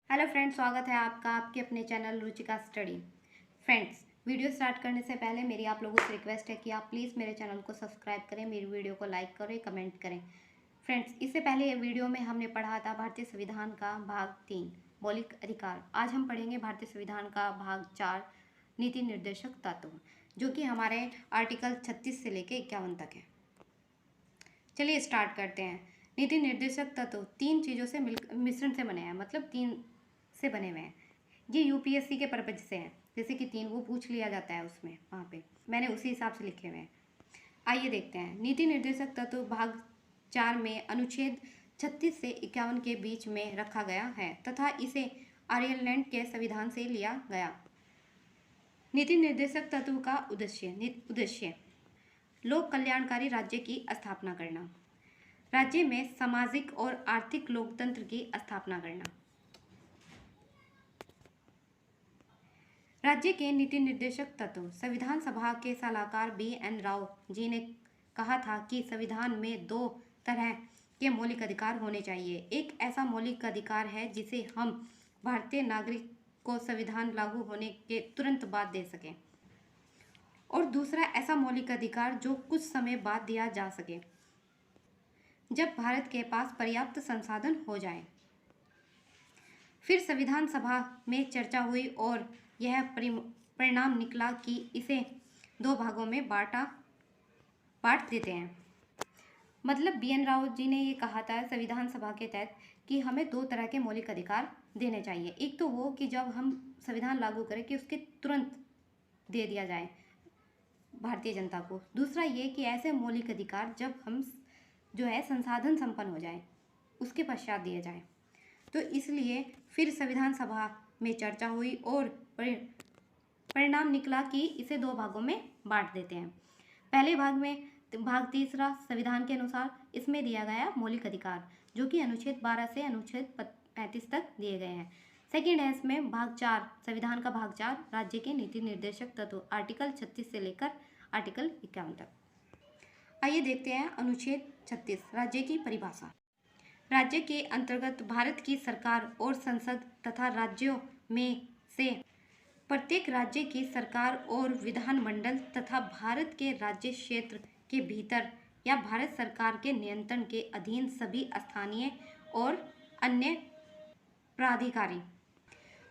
Hello friends, स्वागत है आपका आपके अपने channel Ruchika study. Friends, video start करने से पहले मेरी आप लोगों से रिक्वेस्ट है कि आप प्लीज़ मेरे चैनल को सब्सक्राइब करें, मेरी वीडियो को लाइक करें, कमेंट करें। फ्रेंड्स, इससे पहले वीडियो में हमने पढ़ा था भारतीय संविधान का भाग 3 मौलिक अधिकार। आज हम पढ़ेंगे भारतीय संविधान का भाग 4 नीति निर्देशक तत्व, जो कि हमारे आर्टिकल 36 से लेकर 51 तक है। चलिए स्टार्ट करते हैं। नीति निर्देशक तत्व 3 चीज़ों से मिश्रण से बने हैं, मतलब 3 से बने हुए हैं। ये यूपीएससी के पर्पज से हैं, जैसे कि 3 वो पूछ लिया जाता है उसमें, वहाँ पे मैंने उसी हिसाब से लिखे हुए हैं। आइए देखते हैं। नीति निर्देशक तत्व भाग 4 में अनुच्छेद 36 से 51 के बीच में रखा गया है तथा इसे आयरलैंड के संविधान से लिया गया। नीति निर्देशक तत्व का उद्देश्य लोक कल्याणकारी राज्य की स्थापना करना, राज्य में सामाजिक और आर्थिक लोकतंत्र की स्थापना करना। राज्य के नीति निर्देशक तत्व। संविधान सभा के सलाहकार BN राव जी ने कहा था कि संविधान में 2 तरह के मौलिक अधिकार होने चाहिए। एक ऐसा मौलिक अधिकार है जिसे हम भारतीय नागरिक को संविधान लागू होने के तुरंत बाद दे सकें, और दूसरा ऐसा मौलिक अधिकार जो कुछ समय बाद दिया जा सके, जब भारत के पास पर्याप्त संसाधन हो जाए। फिर संविधान सभा में चर्चा हुई और यह परिणाम निकला कि इसे 2 भागों में बांट देते हैं। मतलब BN राव जी ने ये कहा था संविधान सभा के तहत कि हमें 2 तरह के मौलिक अधिकार देने चाहिए। एक तो वो कि जब हम संविधान लागू करें कि उसके तुरंत दे दिया जाए भारतीय जनता को। दूसरा ये कि ऐसे मौलिक अधिकार जब हम जो है संसाधन संपन्न हो जाए उसके पश्चात दिए जाए। तो इसलिए फिर संविधान सभा में चर्चा हुई और परिणाम निकला कि इसे 2 भागों में बांट देते हैं। पहले भाग में भाग 3 संविधान के अनुसार इसमें दिया गया मौलिक अधिकार, जो कि अनुच्छेद 12 से अनुच्छेद 35 तक दिए गए हैं। सेकेंड है इसमें भाग 4, संविधान का भाग 4 राज्य के नीति निर्देशक तत्व, आर्टिकल 36 से लेकर आर्टिकल 51 तक। आइए देखते हैं अनुच्छेद 36, राज्य की परिभाषा। राज्य के अंतर्गत भारत की सरकार और संसद तथा राज्यों में से प्रत्येक राज्य की सरकार और विधानमंडल तथा भारत के राज्य क्षेत्र के भीतर या भारत सरकार के नियंत्रण के अधीन सभी स्थानीय और अन्य प्राधिकारी।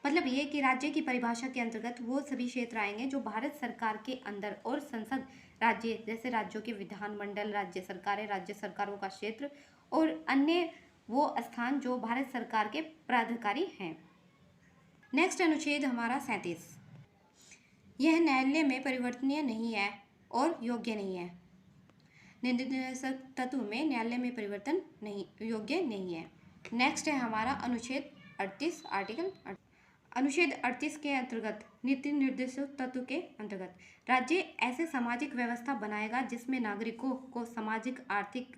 मतलब ये कि राज्य की परिभाषा के अंतर्गत वो सभी क्षेत्र आएंगे जो भारत सरकार के अंदर, और संसद राज्य जैसे राज्यों के विधानमंडल, राज्य सरकारें, राज्य सरकारों का क्षेत्र और अन्य वो स्थान जो भारत सरकार के प्राधिकारी हैं। नेक्स्ट अनुच्छेद हमारा 37। यह न्यायालय में परिवर्तनीय नहीं है और योग्य नहीं है। नीति निर्देशक तत्व में न्यायालय में परिवर्तन नहीं, योग्य नहीं है। नेक्स्ट है हमारा अनुच्छेद 38, आर्टिकल अनुच्छेद 38 के अंतर्गत नीति निर्देशक तत्व के अंतर्गत राज्य ऐसे सामाजिक व्यवस्था बनाएगा जिसमें नागरिकों को सामाजिक, आर्थिक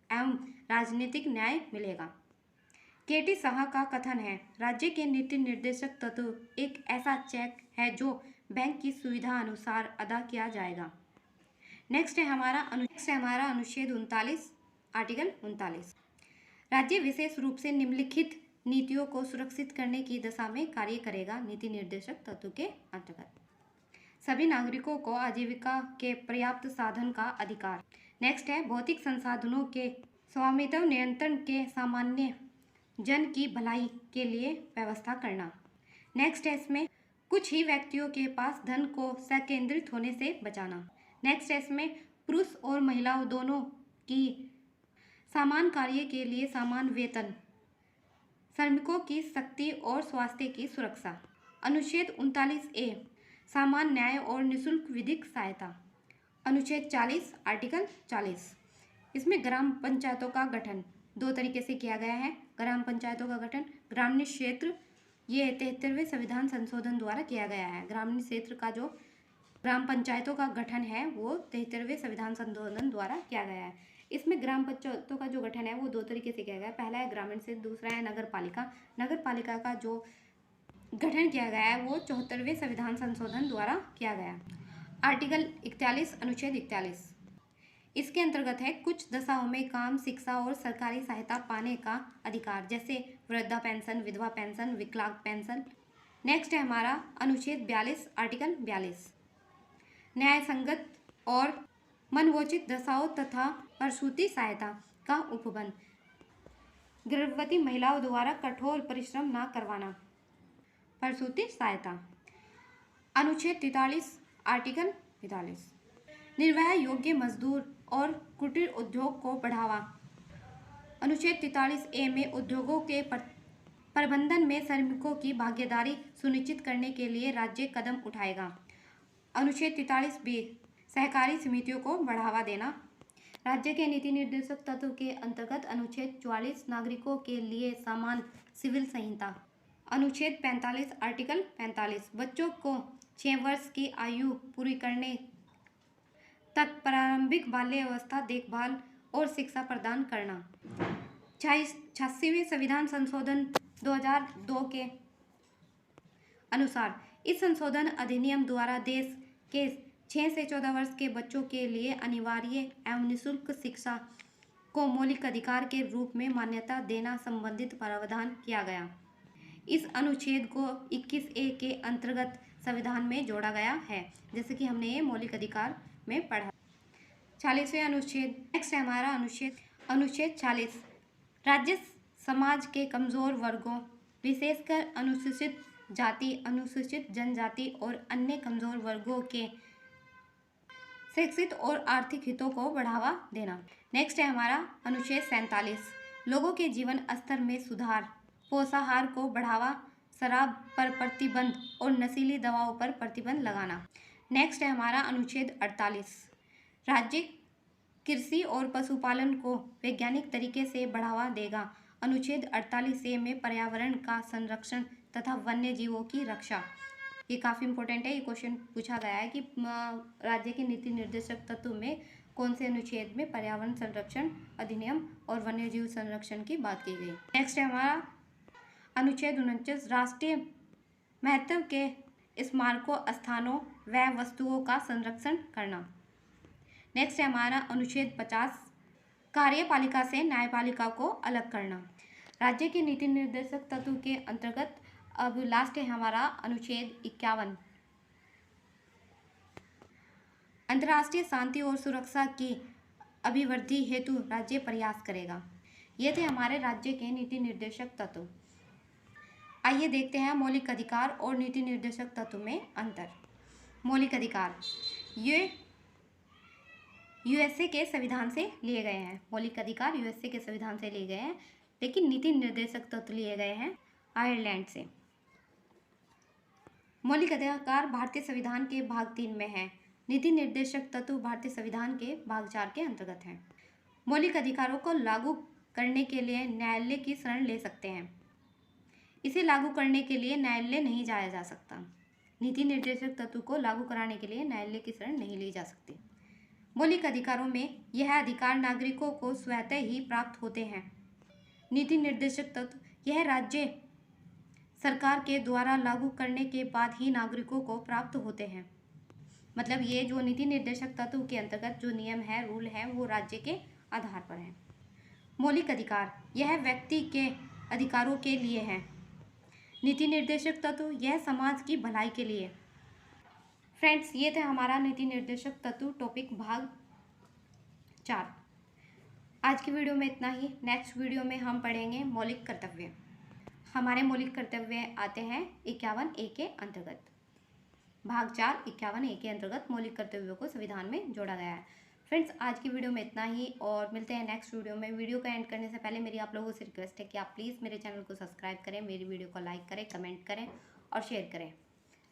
एवं राजनीतिक न्याय मिलेगा। KT साहा का कथन है, राज्य के नीति निर्देशक तत्व एक ऐसा चेक है जो बैंक की सुविधा अनुसार अदा किया जाएगा। नेक्स्ट है हमारा अनुच्छेद 39, आर्टिकल 39। राज्य विशेष रूप से निम्नलिखित नीतियों को सुरक्षित करने की दिशा में कार्य करेगा। नीति निर्देशक तत्व के अंतर्गत सभी नागरिकों को आजीविका के पर्याप्त साधन का अधिकार। नेक्स्ट है भौतिक संसाधनों के स्वामित्व नियंत्रण के सामान्य जन की भलाई के लिए व्यवस्था करना। नेक्स्ट है इसमें कुछ ही व्यक्तियों के पास धन को संकेंद्रित होने से बचाना। नेक्स्ट है इसमें पुरुष और महिलाओं दोनों की समान कार्य के लिए समान वेतन, श्रमिकों की शक्ति और स्वास्थ्य की सुरक्षा। अनुच्छेद 39A सामान्य न्याय और निःशुल्क विधिक सहायता। अनुच्छेद 40, आर्टिकल 40। इसमें ग्राम पंचायतों का गठन 2 तरीके से किया गया है। ग्राम पंचायतों का गठन ग्रामीण क्षेत्र, ये 73वें संविधान संशोधन द्वारा किया गया है। ग्रामीण क्षेत्र का जो ग्राम पंचायतों का गठन है वो 73वें संविधान संशोधन द्वारा किया गया है। इसमें ग्राम पंचायतों का जो गठन है वो 2 तरीके से किया गया है। पहला है ग्रामीण क्षेत्र, दूसरा है नगर पालिका। नगर पालिका का जो गठन किया गया है वो 74वें संविधान संशोधन द्वारा किया गया। आर्टिकल 41, अनुच्छेद 41। इसके अंतर्गत है कुछ दशाओं में काम, शिक्षा और सरकारी सहायता पाने का अधिकार, जैसे वृद्धा पेंशन, विधवा पेंशन, विकलांग पेंशन। नेक्स्ट है हमारा अनुच्छेद 42, आर्टिकल 42, न्याय संगत और मनवोचित दशाओं तथा प्रसूति सहायता का उपबंध, गर्भवती महिलाओं द्वारा कठोर परिश्रम न करवाना, प्रसूति सहायता। अनुच्छेद 43, आर्टिकल 43, निर्वाह योग्य मजदूर और कुटीर उद्योग को बढ़ावा। अनुच्छेद 43A में उद्योगों के प्रबंधन में श्रमिकों की भागीदारी सुनिश्चित करने के लिए राज्य कदम उठाएगा। अनुच्छेद 43B, सहकारी समितियों को बढ़ावा देना। राज्य के नीति निर्देशक तत्व के अंतर्गत अनुच्छेद 44, नागरिकों के लिए समान सिविल संहिता। अनुच्छेद 45, आर्टिकल 45, बच्चों को 6 वर्ष की आयु पूरी करने तक प्रारंभिक बाल्य अवस्था देखभाल और शिक्षा प्रदान करना। 86वें संविधान संशोधन 2002 के अनुसार इस संशोधन अधिनियम द्वारा देश के 6 से 14 वर्ष के बच्चों के लिए अनिवार्य एवं निःशुल्क शिक्षा को मौलिक अधिकार के रूप में मान्यता देना संबंधित प्रावधान किया गया। इस अनुच्छेद को 21A के अंतर्गत संविधान में जोड़ा गया है, जैसे कि हमने ये मौलिक अधिकार में पढ़ा। 40वें अनुच्छेद, नेक्स्ट है हमारा अनुच्छेद 40, राज्य समाज के कमजोर वर्गों, विशेषकर अनुसूचित जाति, अनुसूचित जनजाति और अन्य कमजोर वर्गों के शैक्षिक और आर्थिक हितों को बढ़ावा देना। नेक्स्ट है हमारा अनुच्छेद 47, लोगों के जीवन स्तर में सुधार, पोषाहार को बढ़ावा, शराब पर प्रतिबंध और नशीली दवाओं पर प्रतिबंध लगाना। नेक्स्ट है हमारा अनुच्छेद 48, राज्य कृषि और पशुपालन को वैज्ञानिक तरीके से बढ़ावा देगा। अनुच्छेद 48A में पर्यावरण का संरक्षण तथा वन्य जीवों की रक्षा। ये काफ़ी इंपॉर्टेंट है, ये क्वेश्चन पूछा गया है कि राज्य के नीति निर्देशक तत्व में कौन से अनुच्छेद में पर्यावरण संरक्षण अधिनियम और वन्य जीव संरक्षण की बात की गई। नेक्स्ट है हमारा अनुच्छेद 49, राष्ट्रीय महत्व के स्मारकों, स्थानों व वस्तुओं का संरक्षण करना। नेक्स्ट है हमारा अनुच्छेद 50, कार्यपालिका से न्यायपालिका को अलग करना। राज्य के नीति निर्देशक तत्व के अंतर्गत अब लास्ट है हमारा अनुच्छेद 51, अंतर्राष्ट्रीय शांति और सुरक्षा की अभिवृद्धि हेतु राज्य प्रयास करेगा। ये थे हमारे राज्य के नीति निर्देशक तत्व। आइए देखते हैं मौलिक अधिकार और नीति निर्देशक तत्व में अंतर। मौलिक अधिकार ये यूएसए के संविधान से लिए गए हैं। मौलिक अधिकार यूएसए के संविधान से लिए गए हैं, लेकिन नीति निर्देशक तत्व लिए गए हैं आयरलैंड से। मौलिक अधिकार भारतीय संविधान के भाग 3 में है। नीति निर्देशक तत्व भारतीय संविधान के भाग 4 के अंतर्गत हैं। मौलिक अधिकारों को लागू करने के लिए न्यायालय की शरण ले सकते हैं। इसे लागू करने के लिए न्यायालय नहीं जाया जा सकता। नीति निर्देशक तत्व को लागू कराने के लिए न्यायालय की शरण नहीं ली जा सकती। मौलिक अधिकारों में यह अधिकार नागरिकों को स्वतः ही प्राप्त होते हैं। नीति निर्देशक तत्व यह राज्य सरकार के द्वारा लागू करने के बाद ही नागरिकों को प्राप्त होते हैं। मतलब ये जो नीति निर्देशक तत्व के अंतर्गत जो नियम है, रूल है, वो राज्य के आधार पर है। मौलिक अधिकार यह व्यक्ति के अधिकारों के लिए है। नीति निर्देशक तत्व यह समाज की भलाई के लिए। फ्रेंड्स, ये थे हमारा नीति निर्देशक तत्व टॉपिक भाग 4। आज की वीडियो में इतना ही। नेक्स्ट वीडियो में हम पढ़ेंगे मौलिक कर्तव्य। हमारे मौलिक कर्तव्य आते हैं 51A के अंतर्गत। भाग 4 51A के अंतर्गत मौलिक कर्तव्यों को संविधान में जोड़ा गया है। फ्रेंड्स, आज की वीडियो में इतना ही और मिलते हैं नेक्स्ट वीडियो में। वीडियो का एंड करने से पहले मेरी आप लोगों से रिक्वेस्ट है कि आप प्लीज़ मेरे चैनल को सब्सक्राइब करें, मेरी वीडियो को लाइक करें, कमेंट करें और शेयर करें।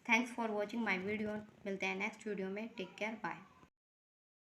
Thanks for watching my video. मिलते हैं नेक्स्ट वीडियो में। Take care, bye.